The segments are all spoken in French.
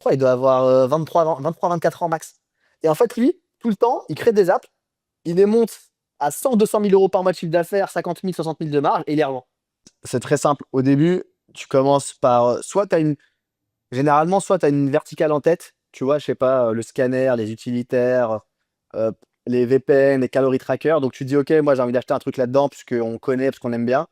crois, il doit avoir 23-24 ans max. Et en fait, lui, tout le temps, il crée des apps, il les monte à 100-200 000 € par mois de chiffre d'affaires, 50 000, 60 000 de marge, et il les revend. C'est très simple. Au début, tu commences par soit tu as une. Généralement, soit tu as une verticale en tête, tu vois, je sais pas, le scanner, les utilitaires, euh, les VPN, les calories tracker. Donc tu dis, OK, moi j'ai envie d'acheter un truc là-dedans, puisqu'on connaît, parce qu'on aime bien.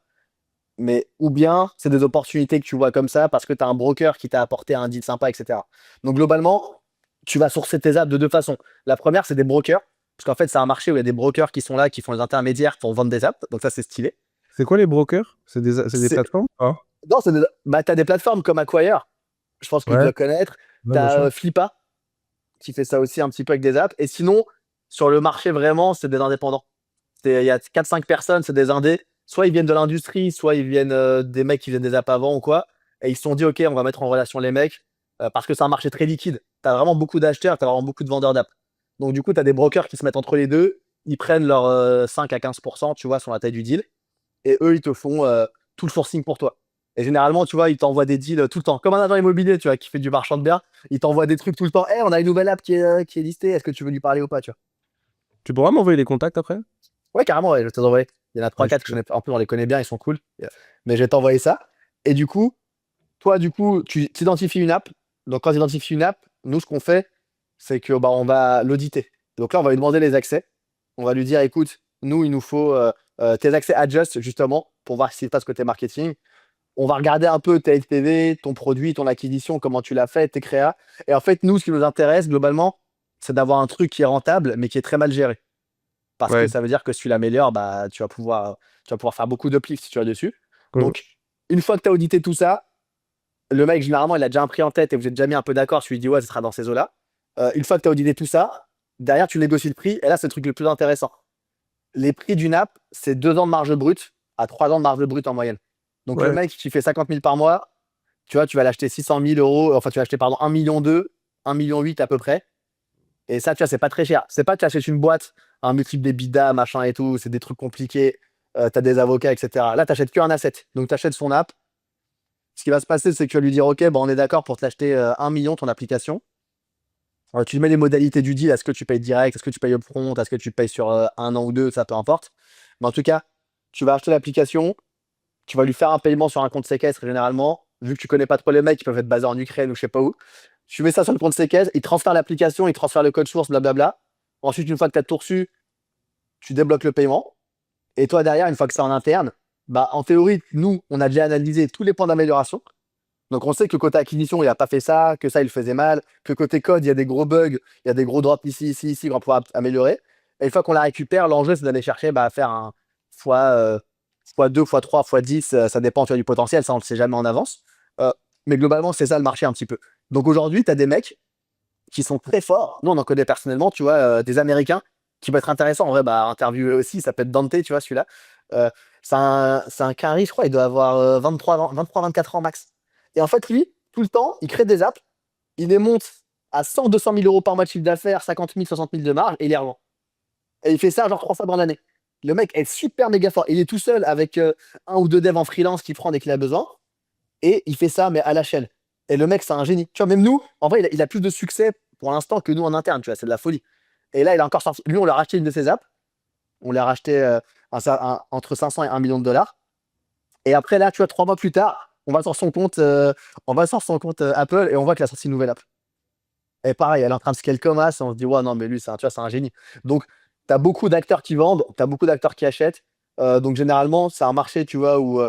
Mais ou bien c'est des opportunités que tu vois comme ça parce que tu as un broker qui t'a apporté un deal sympa, etc. Donc globalement, tu vas sourcer tes apps de deux façons. La première, c'est des brokers, parce qu'en fait, c'est un marché où il y a des brokers qui sont là, qui font les intermédiaires pour vendre des apps. Donc ça, c'est stylé. C'est quoi les brokers? C'est des C'est... plateformes? Ah. Non, bah, tu as des plateformes comme Acquire, je pense que tu Ouais, dois connaître. ouais, Tu bien as sûr. Flippa, qui fait ça aussi un petit peu avec des apps. Et sinon, sur le marché vraiment, c'est des indépendants. Il y a 4-5 personnes, c'est des indés. Soit ils viennent de l'industrie, soit ils viennent des mecs qui viennent des apps avant ou quoi. Et ils se sont dit, OK, on va mettre en relation les mecs parce que c'est un marché très liquide. Tu as vraiment beaucoup d'acheteurs, tu as vraiment beaucoup de vendeurs d'app. Donc, du coup, tu as des brokers qui se mettent entre les deux. Ils prennent leur 5 à 15%, tu vois, sur la taille du deal. Et eux, ils te font tout le sourcing pour toi. Et généralement, tu vois, ils t'envoient des deals tout le temps. Comme un agent immobilier, tu vois, qui fait du marchand de biens. Ils t'envoient des trucs tout le temps. Hey, on a une nouvelle app qui est listée. Est-ce que tu veux lui parler ou pas, tu vois? Tu pourras m'envoyer les contacts après? Ouais, carrément, ouais, je vais te les envoyer. Il y en a Ouais, trois je quatre suis que je chaud. connais. En plus, on les connaît bien, ils sont cool. Mais je vais t'envoyer ça. Et du coup, toi, du coup, tu identifies une app. Donc, quand tu identifies une app, nous, ce qu'on fait, c'est que bah, on va l'auditer. Donc là, on va lui demander les accès. On va lui dire, écoute, nous, il nous faut tes accès adjust, justement, pour voir s'il passe côté marketing. On va regarder un peu tes LTV, ton produit, ton acquisition, comment tu l'as fait, tes créas. Et en fait, nous, ce qui nous intéresse, globalement, c'est d'avoir un truc qui est rentable, mais qui est très mal géré. Parce que Ouais. ça veut dire que si tu l'améliores, bah, tu vas pouvoir faire beaucoup d'uplift si tu as dessus. Mm. Donc, une fois que tu as audité tout ça, le mec, généralement, il a déjà un prix en tête et vous êtes déjà mis un peu d'accord. Tu lui dis, ouais, ça sera dans ces eaux-là. Une fois que tu as audité tout ça, derrière, tu négocies le prix. Et là, c'est le truc le plus intéressant. Les prix d'une app, c'est 2 ans de marge brute à 3 ans de marge brute en moyenne. Donc, le Ouais. mec qui fait 50 000 par mois, tu vois, tu vas l'acheter 600 000 euros. Enfin, tu vas acheter, pardon, 1,2 million, 1,8 million à peu près. Et ça, tu vois, c'est pas très cher. C'est pas que tu achètes une boîte, un multiple d'EBITDA, machin et tout, c'est des trucs compliqués, tu as des avocats, etc. Là, tu achètes qu'un asset. Donc, tu achètes son app. Ce qui va se passer, c'est que tu vas lui dire, OK, bon, on est d'accord pour te l'acheter 1 million, ton application. Tu lui mets les modalités du deal. Est-ce que tu payes direct? Est-ce que tu payes upfront? Est-ce que tu payes sur un an ou deux? Ça peu importe. Mais en tout cas, tu vas acheter l'application. Tu vas lui faire un paiement sur un compte séquestre, généralement. Vu que tu connais pas trop les mecs, qui peuvent être basés en Ukraine ou je sais pas où. Tu mets ça sur le compte séquestre, il transfère l'application, il transfère le code source, blablabla. Ensuite, une fois que tu as tout reçu, tu débloques le paiement. Et toi, derrière, une fois que c'est en interne, bah, en théorie, nous, on a déjà analysé tous les points d'amélioration. Donc, on sait que côté acquisition, il n'a pas fait ça, que ça, il faisait mal, que côté code, il y a des gros bugs, il y a des gros drops ici, ici, ici, qu'on va pouvoir améliorer. Et une fois qu'on la récupère, l'enjeu, c'est d'aller chercher bah, à faire un fois 2 fois 3 fois 10 ça dépend tu vois, du potentiel, ça, on ne le sait jamais en avance. Mais globalement, c'est ça le marché un petit peu. Donc, aujourd'hui, tu as des mecs qui sont très forts. Nous, on en connaît personnellement, tu vois, des Américains qui peuvent être intéressants. En vrai, bah, interviewer aussi, ça peut être Dante, tu vois, celui-là. Euh, c'est un carry, je crois, il doit avoir 23-24 ans max. Et en fait, lui, tout le temps, il crée des apps, il les monte à 100-200 000 € par mois de chiffre d'affaires, 50 000, 60 000 de marge, et il les revend. Et il fait ça genre 3 fois dans l'année. Le mec est super méga fort. Il est tout seul avec un ou deux devs en freelance qu'il prend dès qu'il a besoin. Et il fait ça, mais à la chaîne. Et le mec, c'est un génie. Tu vois, même nous, en vrai, il a plus de succès pour l'instant que nous en interne, tu vois, c'est de la folie. Et là, il a encore sorti. Lui, on l'a racheté une de ses apps. On l'a racheté entre 500 et 1 million de dollars. Et après, là, tu vois, 3 mois plus tard, on va sur son compte Apple et on voit qu'il a sorti une nouvelle app. Et pareil, elle est en train de scale comme as. Et on se dit, ouais, non, mais lui, tu vois, c'est un génie. Donc, tu as beaucoup d'acteurs qui vendent, tu as beaucoup d'acteurs qui achètent. Donc, généralement, c'est un marché, tu vois, où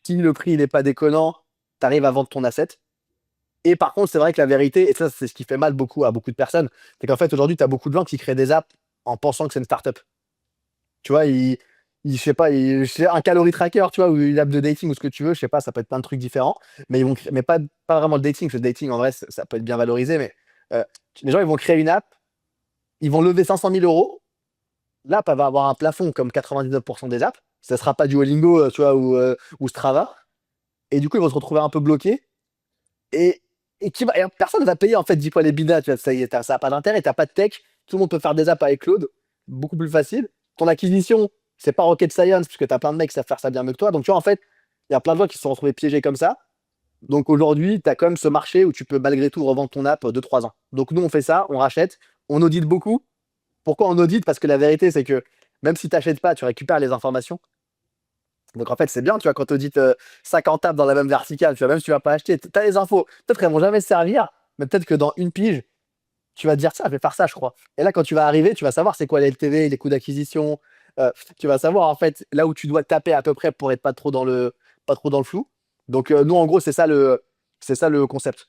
si le prix n'est pas déconnant, tu arrives à vendre ton asset. Et par contre, c'est vrai que la vérité, et ça, c'est ce qui fait mal beaucoup à beaucoup de personnes, c'est qu'en fait, aujourd'hui, tu as beaucoup de gens qui créent des apps en pensant que c'est une startup. Tu vois, je sais pas, c'est un calorie tracker, tu vois, ou une app de dating ou ce que tu veux, je sais pas, ça peut être plein de trucs différents, mais mais pas vraiment le dating, parce que le dating, en vrai, ça peut être bien valorisé, mais euh, les gens, ils vont créer une app, ils vont lever 500 000 euros, l'app, elle va avoir un plafond comme 99% des apps, ça sera pas Duolingo, tu vois, ou Strava, et du coup, ils vont se retrouver un peu bloqués, Et, et personne ne va payer en fait 10 fois les bidas, tu vois, ça n'a pas d'intérêt, t'as pas de tech, tout le monde peut faire des apps avec Claude, beaucoup plus facile. Ton acquisition, c'est pas rocket science, puisque tu as plein de mecs qui savent faire ça bien mieux que toi. Donc tu vois, en fait, il y a plein de gens qui se sont retrouvés piégés comme ça. Donc aujourd'hui, tu as quand même ce marché où tu peux malgré tout revendre ton app 2-3 ans. Donc nous, on fait ça, on rachète, on audite beaucoup. Pourquoi on audite? Parce que la vérité, c'est que même si tu n'achètes pas, tu récupères les informations. Donc en fait, c'est bien, tu vois, quand tu audites 50 apps dans la même verticale, tu vois, même si tu vas pas acheter, tu as les infos. Peut-être qu'elles vont jamais se servir, mais peut-être que dans une pige, tu vas te dire ça, je vais faire ça, je crois. Et là, quand tu vas arriver, tu vas savoir c'est quoi les LTV, les coûts d'acquisition. Tu vas savoir en fait là où tu dois taper à peu près pour être pas trop dans le flou. Donc nous, en gros, c'est ça le concept.